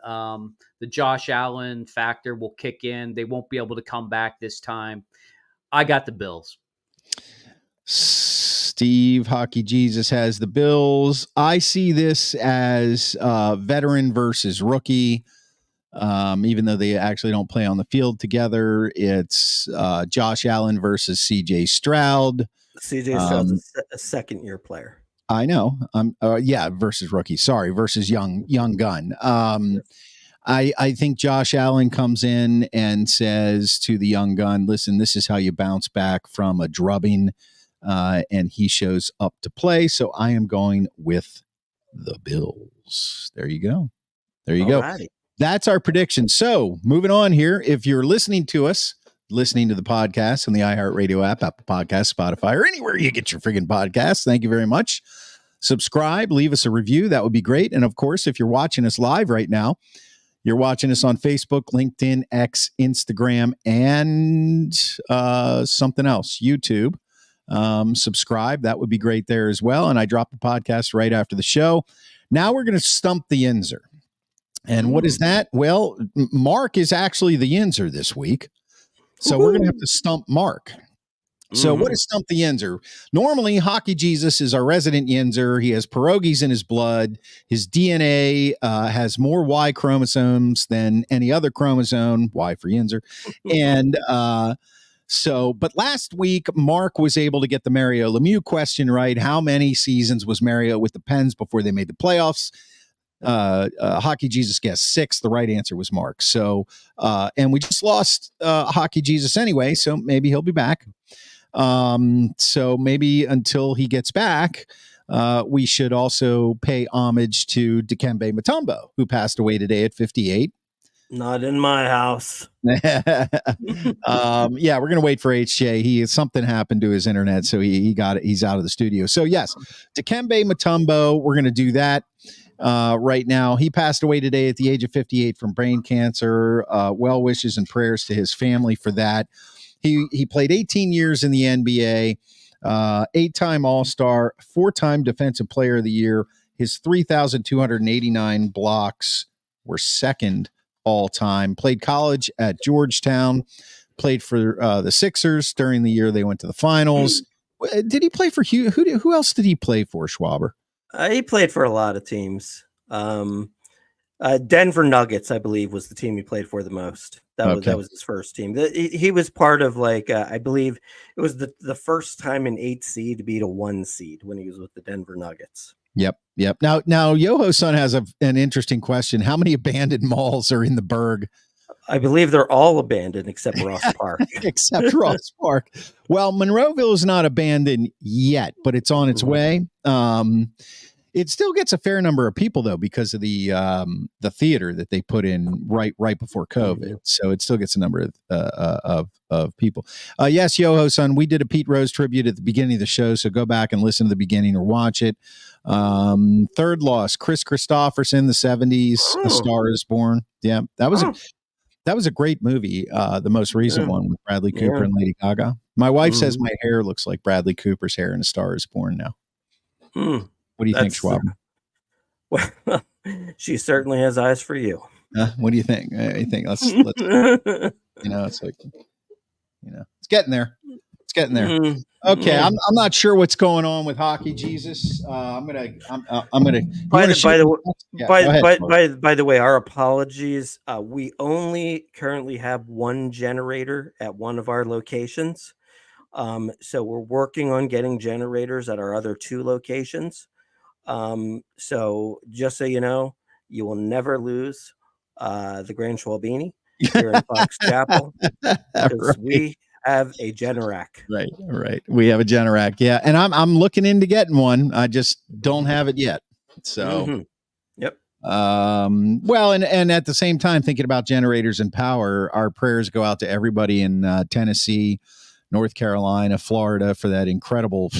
the Josh Allen factor will kick in. They won't be able to come back this time. I got the Bills. Steve Hockey Jesus has the Bills. I see this as veteran versus rookie. Even though they actually don't play on the field together, it's Josh Allen versus CJ Stroud. CJ Stroud's a second-year player. I know. Versus rookie. Sorry, versus young gun. I think Josh Allen comes in and says to the young gun, listen, this is how you bounce back from a drubbing, and he shows up to play. So I am going with the Bills. There you go. Alrighty. That's our prediction. So moving on here, if you're listening to the podcast on the iHeartRadio app, Apple Podcasts, Spotify, or anywhere you get your friggin' podcasts, thank you very much. Subscribe, leave us a review. That would be great. And of course, if you're watching us live right now, you're watching us on Facebook, LinkedIn, X, Instagram, and something else, YouTube. Subscribe. That would be great there as well. And I drop the podcast right after the show. Now we're going to stump the Inzer. And what is that? Well, Mark is actually the Yinzer this week. So we're going to have to stump Mark. So what is Stump the Yinzer? Normally, Hockey Jesus is our resident Yinzer. He has pierogies in his blood. His DNA has more Y chromosomes than any other chromosome, Y for Yinzer. And but last week, Mark was able to get the Mario Lemieux question right. How many seasons was Mario with the Pens before they made the playoffs? Hockey Jesus guessed 6. The right answer was Mark. So, and we just lost Hockey Jesus anyway, so maybe he'll be back. So maybe until he gets back, we should also pay homage to Dikembe Mutombo, who passed away today at 58. Not in my house. Yeah, we're gonna wait for HJ. Something happened to his internet, so he got it. He's out of the studio. So yes, Dikembe Mutombo. We're gonna do that right now. He passed away today at the age of 58 from brain cancer. Well wishes and prayers to his family for that. He played 18 years in the NBA, 8-time All-Star, 4-time Defensive Player of the Year. His 3,289 blocks were second all-time. Played college at Georgetown, played for the Sixers during the year they went to the finals. Did he play for Hugh? Who else did he play for, Schwaber? He played for a lot of teams. Denver Nuggets, I believe, was the team he played for the most. That was his first team. He was part of I believe it was the first time an 8 seed to beat a 1 seed when he was with the Denver Nuggets. Yep. Now Yoho-san has an interesting question. How many abandoned malls are in the Berg? I believe they're all abandoned except Ross Park. Except Ross Park. Well, Monroeville is not abandoned yet, but it's on its way. It still gets a fair number of people though because of the theater that they put in right before COVID. So it still gets a number of people. Yes, Yoho-san, we did a Pete Rose tribute at the beginning of the show, so go back and listen to the beginning or watch it. Third loss, Chris Christopherson, the 70s, A Star Is Born. Yeah, that was a great movie. The most recent one with Bradley Cooper and Lady Gaga. My wife says my hair looks like Bradley Cooper's hair in A Star Is Born now. What do you think, Schwab? Well, she certainly has eyes for you. What do you think? I think let's it's like, it's getting there. It's getting there. Okay, I'm not sure what's going on with Hockey Jesus. I'm gonna. By the way, our apologies. We only currently have one generator at one of our locations. So we're working on getting generators at our other 2 locations. So just so you know, you will never lose the Grand Schwalbini here in Fox Chapel because we have a Generac. Right. We have a Generac. Yeah, and I'm looking into getting one. I just don't have it yet. So, Yep. Well, and at the same time, thinking about generators and power, our prayers go out to everybody in Tennessee, North Carolina, Florida for that incredible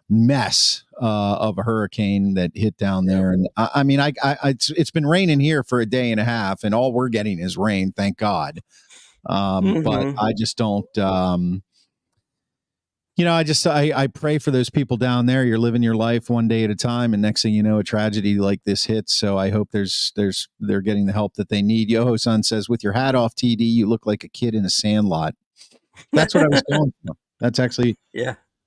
mess of a hurricane that hit down there. And I mean, it's been raining here for a day and a half, and all we're getting is rain, thank God. But I just don't. I pray for those people down there. You're living your life one day at a time, and next thing you know, a tragedy like this hits. So I hope they're getting the help that they need. Yoho-san says, with your hat off, TD, you look like a kid in a sandlot. That's what I was going for. That's actually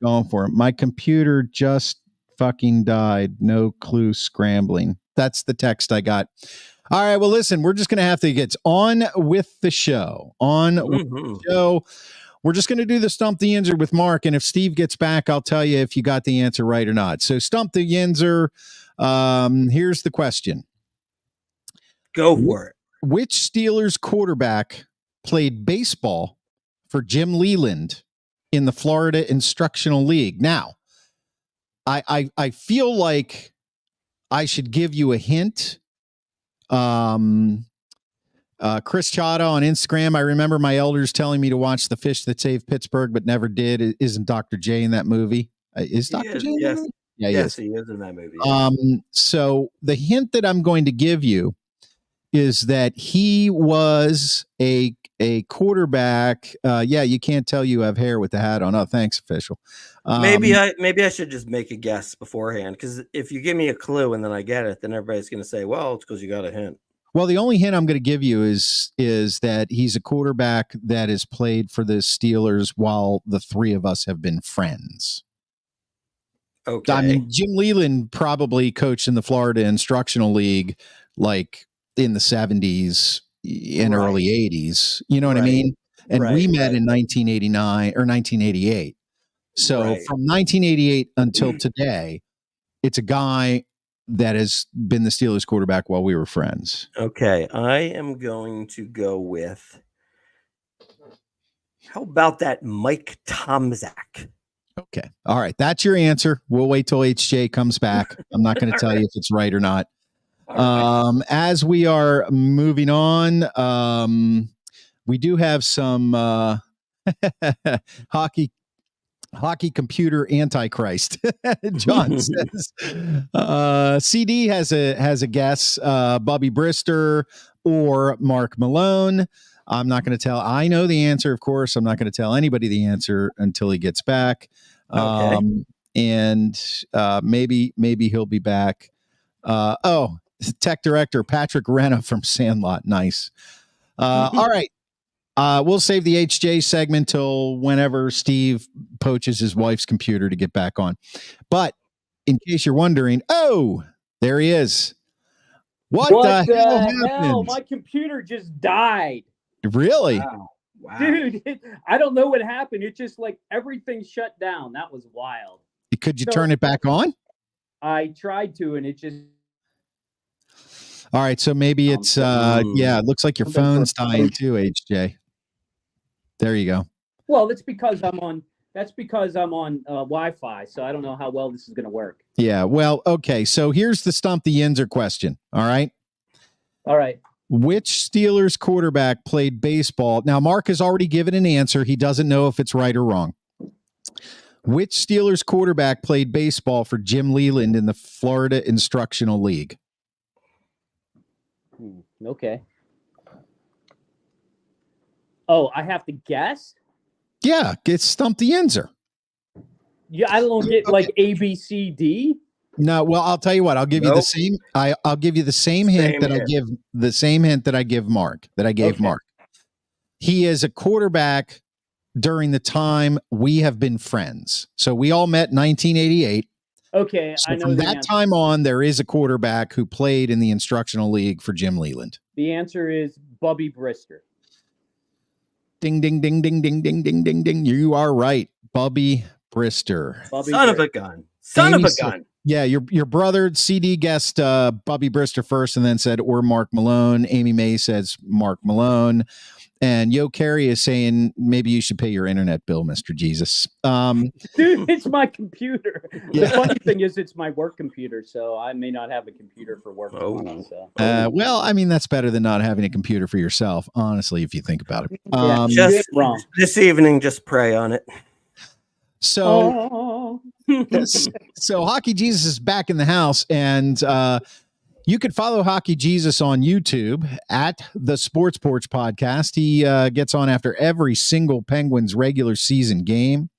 going for it. My computer just fucking died. No clue, scrambling. That's the text I got. All right. Well, listen, we're just going to have to get on with the show. We're just going to do the Stump the Yinzer with Mark. And if Steve gets back, I'll tell you if you got the answer right or not. So Stump the Yinzer. Here's the question. Go for it. Which Steelers quarterback played baseball for Jim Leland in the Florida Instructional League? Now, I feel like I should give you a hint. Chris Chada on Instagram. I remember my elders telling me to watch The Fish That Saved Pittsburgh, but never did. Isn't Dr. J in that movie? Is Dr. J in that movie? Yeah, yes, he is in that movie. So the hint that I'm going to give you is that he was a quarterback. You can't tell you have hair with the hat on. Oh, thanks, official. Maybe I should just make a guess beforehand, because if you give me a clue and then I get it, then everybody's going to say, well, it's because you got a hint. Well, the only hint I'm going to give you is that he's a quarterback that has played for the Steelers while the three of us have been friends. Okay. I mean, Jim Leland probably coached in the Florida Instructional League like in the 70s and early 80s. You know what I mean? And we met in 1989 or 1988. So from 1988 until today, it's a guy that has been the Steelers quarterback while we were friends. Okay. I am going to go with, how about that Mike Tomczak? Okay. All right. That's your answer. We'll wait till HJ comes back. I'm not going to tell you if it's right or not. As we are moving on, we do have some hockey computer antichrist. John says CD has a guess, Bubby Brister or Mark Malone. I'm not going to tell. I know the answer, of course. I'm not going to tell anybody the answer until he gets back. Okay. And maybe he'll be back. Tech director Patrick Renna from Sandlot. Nice. All right. We'll save the HJ segment till whenever Steve poaches his wife's computer to get back on. But in case you're wondering, there he is. What the hell happened? My computer just died. Really? Wow. Dude, I don't know what happened. It just like everything shut down. That was wild. Could you turn it back on? I tried to, and it just. All right, so maybe it's it looks like your phone's dying too, HJ. There you go. Well, that's because I'm on Wi-Fi, so I don't know how well this is going to work. Yeah, well, okay. So here's the Stump the Yinzer question. All right. Which Steelers quarterback played baseball? Now, Mark has already given an answer. He doesn't know if it's right or wrong. Which Steelers quarterback played baseball for Jim Leland in the Florida Instructional League? Okay. Oh, I have to guess? Yeah, get Stump the Yinzer. Yeah, I don't get like A, B, C, D. No, well, I'll tell you what. I'll give you the same. I'll give you the same hint that I give the same hint that I give Mark. That I gave Mark. He is a quarterback during the time we have been friends. So we all met in 1988. Okay, so I know from that answer. time on, there is a quarterback who played in the Instructional League for Jim Leland. The answer is Bubby Brister. Ding, ding, ding, ding, ding, ding, ding, ding, ding. You are right, Bubby Brister. Son of a gun. Son of a gun. Yeah, your brother CD guessed Bubby Brister first and then said, or Mark Malone. Amy May says Mark Malone. And Yo Carey is saying, maybe you should pay your internet bill, Mr. Jesus. Dude, it's my computer. The funny thing is it's my work computer, so I may not have a computer for work. Well, I mean, that's better than not having a computer for yourself, honestly, if you think about it. Just wrong. This evening, just pray on it. So Hockey Jesus is back in the house, and you could follow Hockey Jesus on YouTube at the Sports Porch Podcast. He gets on after every single Penguins regular season game,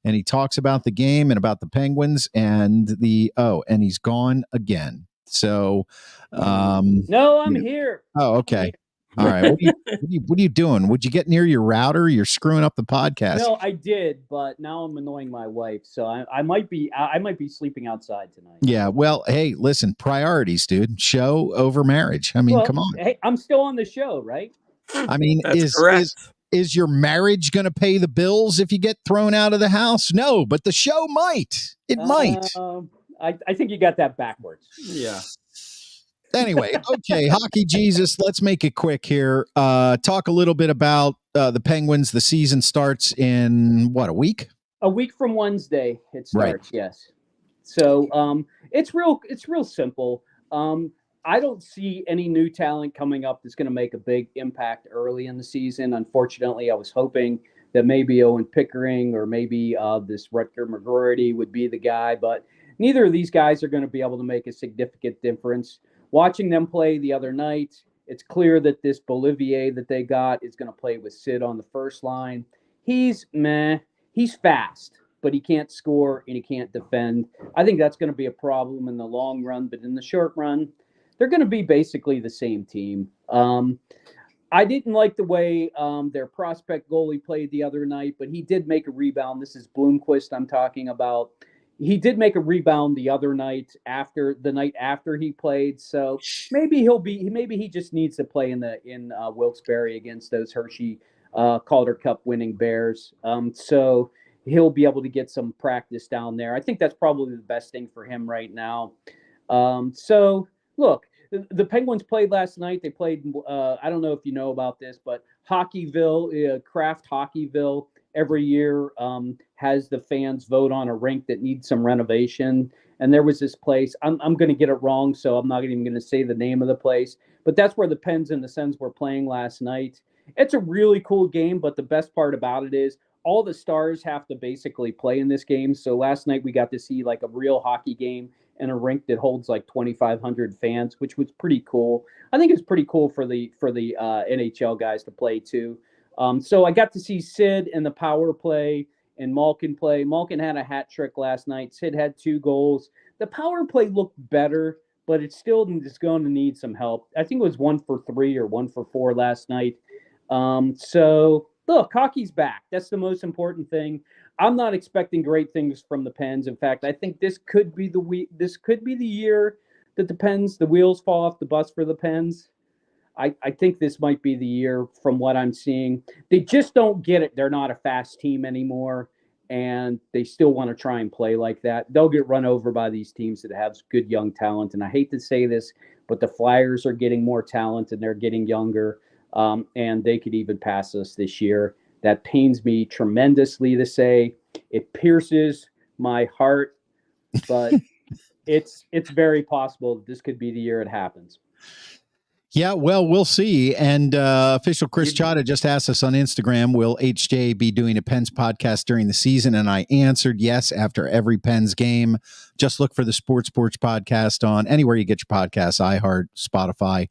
and he talks about the game and about the Penguins and and he's gone again. So, no, I'm here. Oh, okay. All right. What are you doing? Would you get near your router? You're screwing up the podcast. No, I did, but now I'm annoying my wife, so I might be sleeping outside tonight. Yeah. Well, hey, listen, priorities, dude. Show over marriage. I mean, come on. Hey, I'm still on the show, right? I mean, is your marriage going to pay the bills if you get thrown out of the house? No, but the show might. It might. I think you got that backwards. Yeah. Anyway, okay, Hockey Jesus, let's make it quick here. Talk a little bit about the Penguins. The season starts in, what, a week? A week from Wednesday it starts, yes. So it's real simple. I don't see any new talent coming up that's going to make a big impact early in the season. Unfortunately, I was hoping that maybe Owen Pickering or maybe this Rutger McGroarty would be the guy, but neither of these guys are going to be able to make a significant difference. Watching them play the other night, it's clear that this Bolivier that they got is going to play with Sid on the first line. He's fast, but he can't score and he can't defend. I think that's going to be a problem in the long run, but in the short run, they're going to be basically the same team. I didn't like the way their prospect goalie played the other night, but he did make a rebound. This is Bloomquist I'm talking about. He did make a rebound the other night after he played. So maybe he just needs to play in Wilkes-Barre against those Hershey Calder Cup winning Bears. So he'll be able to get some practice down there. I think that's probably the best thing for him right now. So look, the Penguins played last night. They played, I don't know if you know about this, but Hockeyville, Kraft Hockeyville, every year has the fans vote on a rink that needs some renovation. And there was this place, I'm going to get it wrong, so I'm not even going to say the name of the place, but that's where the Pens and the Sens were playing last night. It's a really cool game, but the best part about it is all the stars have to basically play in this game. So last night we got to see like a real hockey game in a rink that holds like 2,500 fans, which was pretty cool. I think it's pretty cool for the NHL guys to play too. So I got to see Sid in the power play and Malkin play. Malkin had a hat trick last night. Sid had 2 goals. The power play looked better, but it still is going to need some help. I think it was 1 for 3 or 1 for 4 last night. So look, hockey's back. That's the most important thing. I'm not expecting great things from the Pens. In fact, I think this could be the year that the wheels fall off the bus for the Pens. I think this might be the year from what I'm seeing. They just don't get it. They're not a fast team anymore, and they still want to try and play like that. They'll get run over by these teams that have good young talent. And I hate to say this, but the Flyers are getting more talent, and they're getting younger, and they could even pass us this year. That pains me tremendously to say. It pierces my heart, but it's very possible that this could be the year it happens. Yeah, well, we'll see. And official Chris Chata just asked us on Instagram, will HJ be doing a Pens podcast during the season? And I answered yes after every Pens game. Just look for the Sports Porch podcast on anywhere you get your podcasts, iHeart, Spotify.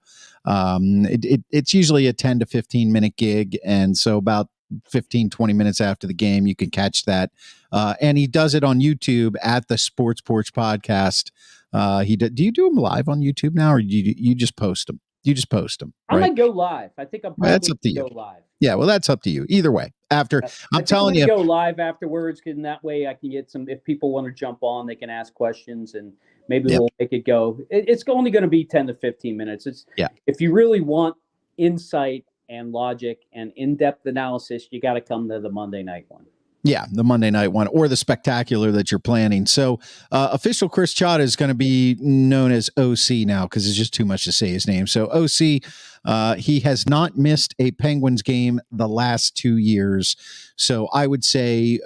It's usually a 10 to 15 minute gig. And so about 15, 20 minutes after the game, you can catch that. And he does it on YouTube at the Sports Porch podcast. Do you do them live on YouTube now, or do you just post them? You just post them. Right? I might go live. I think I'm probably that's up to you. Go live. Yeah, well, that's up to you. Either way, after I'm telling you, go live afterwards, and that way I can get some. If people want to jump on, they can ask questions, and maybe we'll make it go. It's only going to be 10 to 15 minutes. If you really want insight and logic and in-depth analysis, you got to come to the Monday night one. Yeah, the Monday night one or the spectacular that you're planning. So official Chris Chata is going to be known as OC now because it's just too much to say his name. So OC, he has not missed a Penguins game the last 2 years. So I would say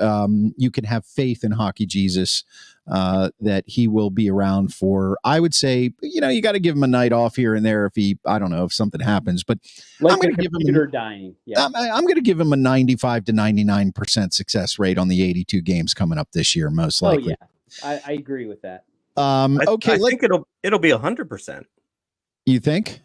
you can have faith in Hockey Jesus that he will be around for, I would say, you got to give him a night off here and there if something happens, but I'm going to give him dying. Yeah. I'm going to give him a 95 to 99% success rate on the 82 games coming up this year, most likely. Oh, yeah. I agree with that. Okay. I think it'll be 100%. You think?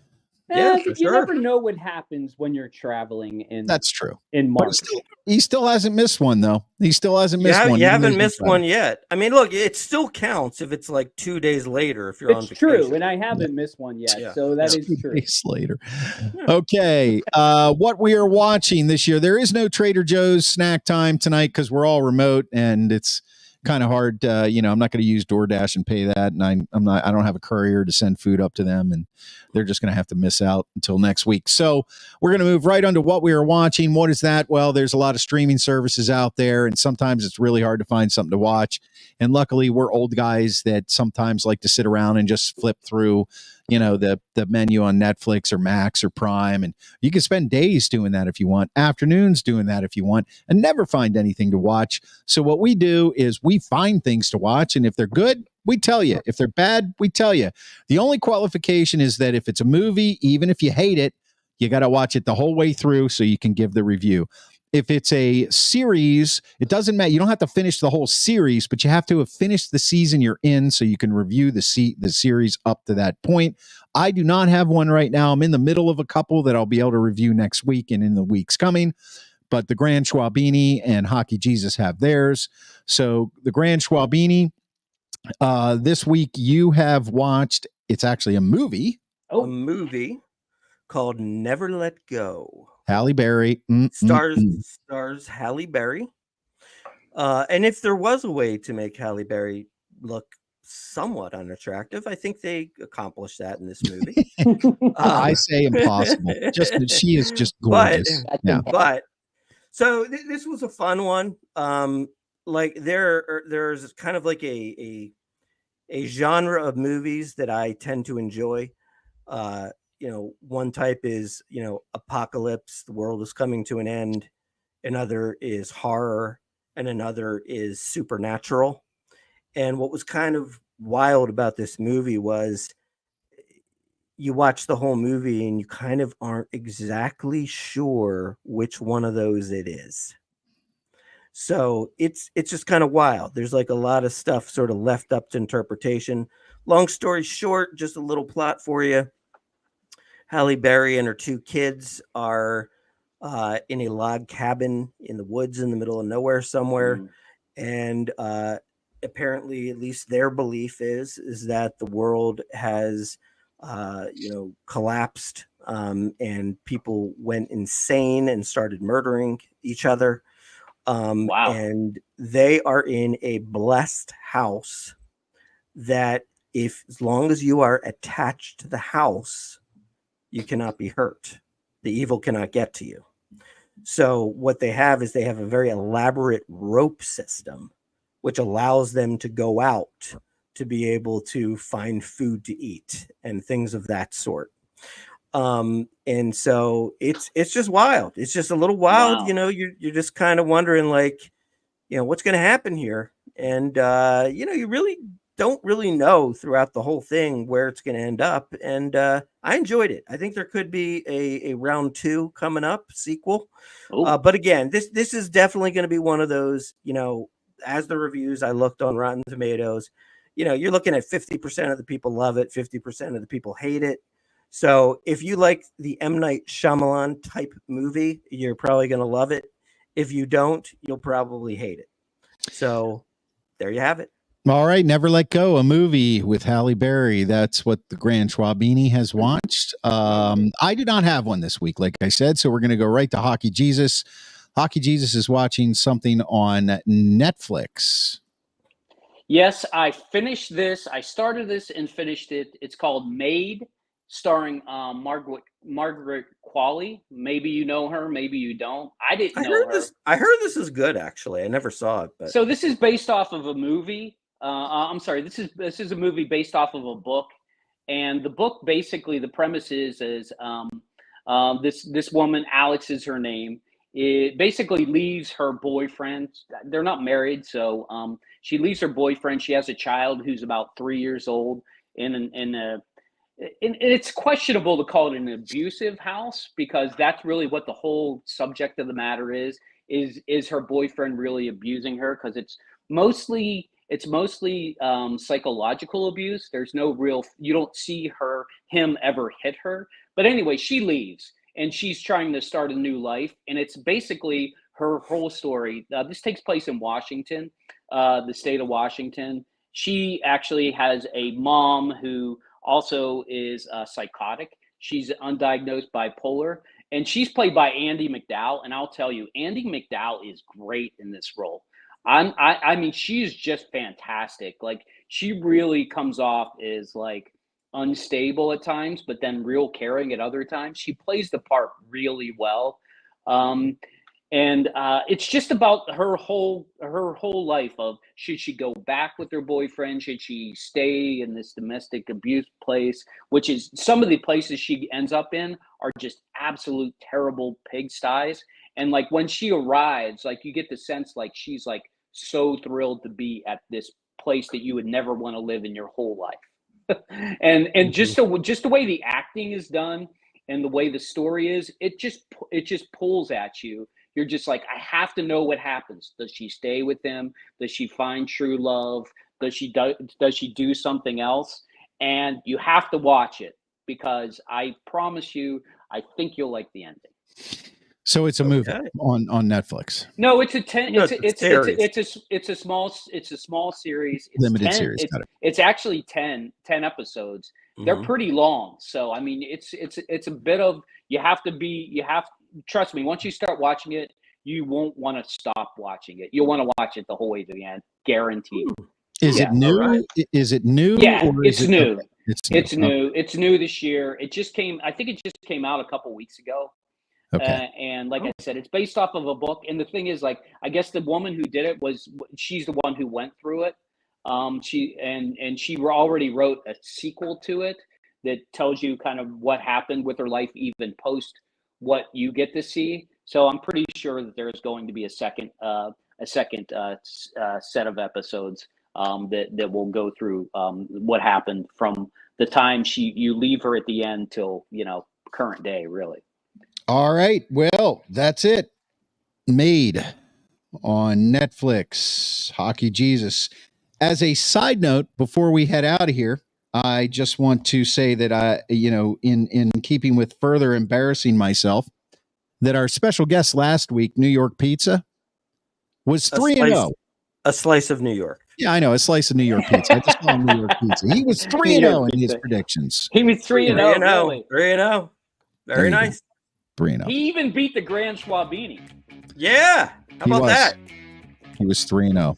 Yeah, you never know what happens when you're traveling in. That's true. In March, he still hasn't missed one though. He still hasn't missed one. You haven't missed one yet. I mean, look, it still counts if it's like 2 days later. If you're on vacation. It's true, and I haven't missed one yet, so that is true. 2 days later. Okay, what we are watching this year, there is no Trader Joe's snack time tonight because we're all remote, and it's kind of hard. I'm not going to use DoorDash and pay that, and I don't have a courier to send food up to them, and they're just going to have to miss out until next week. So we're going to move right on to what we are watching. What is that? Well, there's a lot of streaming services out there, and sometimes it's really hard to find something to watch. And luckily, we're old guys that sometimes like to sit around and just flip through, the menu on Netflix or Max or Prime. And you can spend days doing that if you want, afternoons doing that if you want, and never find anything to watch. So what we do is we find things to watch, and if they're good, we tell you. If they're bad, we tell you. The only qualification is that if it's a movie, even if you hate it, you got to watch it the whole way through so you can give the review. If it's a series, it doesn't matter. You don't have to finish the whole series, but you have to have finished the season you're in so you can review the series up to that point. I do not have one right now. I'm in the middle of a couple that I'll be able to review next week and in the weeks coming. But the Grand Schwabini and Hockey Jesus have theirs. So the Grand Schwabini, this week you have watched it's actually a movie. A movie called Never Let Go. Halle Berry. Stars Halle Berry. And if there was a way to make Halle Berry look somewhat unattractive, I think they accomplished that in this movie. I say impossible. She is just gorgeous. But so this was a fun one. Like there's kind of like a genre of movies that I tend to enjoy. One type is, apocalypse, the world is coming to an end. Another is horror, and another is supernatural. And what was kind of wild about this movie was you watch the whole movie and you kind of aren't exactly sure which one of those it is. So it's just kind of wild. There's like a lot of stuff sort of left up to interpretation. Long story short, just a little plot for you. Halle Berry and her two kids are in a log cabin in the woods in the middle of nowhere somewhere. And apparently, at least their belief is that the world has, collapsed and people went insane and started murdering each other. Wow. And they are in a blessed house that as long as you are attached to the house, you cannot be hurt. The evil cannot get to you. So what they have is they have a very elaborate rope system, which allows them to go out to be able to find food to eat and things of that sort. And so it's just wild. It's just a little wild. Wow. You're just kind of wondering, like, what's going to happen here. And, you really don't really know throughout the whole thing where it's going to end up. And I enjoyed it. I think there could be a round 2 coming up, sequel. But again, this is definitely going to be one of those, as the reviews I looked on Rotten Tomatoes, you're looking at 50% of the people love it, 50% of the people hate it. So if you like the M. Night Shyamalan type movie, you're probably going to love it. If you don't, you'll probably hate it. So there you have it. All right, Never Let Go, a movie with Halle Berry. That's what the Grand Schwabini has watched. I did not have one this week, like I said, so we're going to go right to Hockey Jesus. Hockey Jesus is watching something on Netflix. Yes, I finished this. I started this and finished it. It's called Made, starring Margaret Qualley. Maybe you know her, maybe you don't. I didn't know her. I heard this is good, actually. I never saw it. But. So this is based off of a movie. I'm sorry. This is a movie based off of a book, and the book basically the premise is this woman, Alex is her name. It basically leaves her boyfriend. They're not married, so she leaves her boyfriend. She has a child who's about 3 years old, and it's questionable to call it an abusive house, because that's really what the whole subject of the matter is her boyfriend really abusing her? Because it's mostly psychological abuse. There's no real, you don't see him ever hit her. But anyway, she leaves and she's trying to start a new life. And it's basically her whole story. This takes place in Washington, the state of Washington. She actually has a mom who also is psychotic. She's undiagnosed bipolar. And she's played by Andie MacDowell. And I'll tell you, Andie MacDowell is great in this role. I mean, she's just fantastic. Like, she really comes off as like unstable at times, but then real caring at other times. She plays the part really well. And it's just about her whole life of, should she go back with her boyfriend? Should she stay in this domestic abuse place? Which is, some of the places she ends up in are just absolute terrible pigsties. And like when she arrives, like you get the sense like she's like so thrilled to be at this place that you would never want to live in your whole life. and just the way the acting is done and the way the story is, it just pulls at you. You're just like, I have to know what happens. Does she stay with him? Does she find true love? Does she do something else? And you have to watch it, because I promise you, I think you'll like the ending. So it's a movie on Netflix. No, it's a small series. It's Limited series. It's actually 10 episodes. They're pretty long. So, I mean, it's a bit of, trust me, once you start watching it, you won't want to stop watching it. You'll want to watch it the whole way to the end, guaranteed. Is it new? Right. Is it new? Yeah, or it's new. Okay. It's new. It's new this year. I think it just came out a couple weeks ago. Okay. And like I said, it's based off of a book. And the thing is, like, I guess the woman who did it she's the one who went through it. She already wrote a sequel to it that tells you kind of what happened with her life, even post what you get to see. So I'm pretty sure that there's going to be a second set of episodes that will go through what happened from the time you leave her at the end till, current day, really. All right. Well, that's it. Made on Netflix, Hockey Jesus. As a side note, before we head out of here, I just want to say that in keeping with further embarrassing myself, that our special guest last week, New York Pizza, was 3-0. A slice of New York. Yeah, I know, a slice of New York pizza. I just call him New York Pizza. He was 3-0 in his predictions. He was 3-0. Really. 3-0. Very nice. 3-0. He even beat the Grand Schwabini. Yeah. How about that? He was 3-0.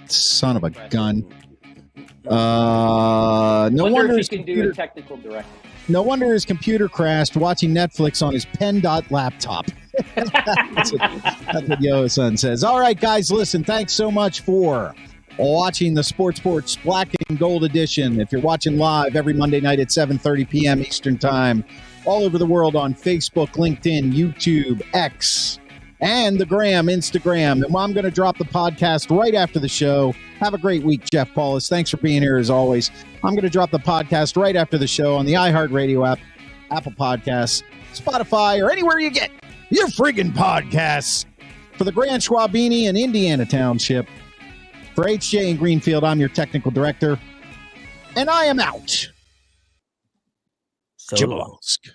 Son of a gun. No wonder he can do a technical director. No wonder his computer crashed watching Netflix on his Pen Dot laptop. That's what Yo-Son says. All right, guys, listen, thanks so much for watching the Sports Porch Black and Gold edition. If you're watching live every Monday night at 7:30 p.m. Eastern Time, all over the world on Facebook, LinkedIn, YouTube, X, and the Instagram. And I'm going to drop the podcast right after the show. Have a great week, Jeff Paulus. Thanks for being here as always. I'm going to drop the podcast right after the show on the iHeartRadio app, Apple Podcasts, Spotify, or anywhere you get your friggin' podcasts. For the Grand Schwabini and Indiana Township, for HJ in Greenfield, I'm your technical director, and I am out. So Jablonsk.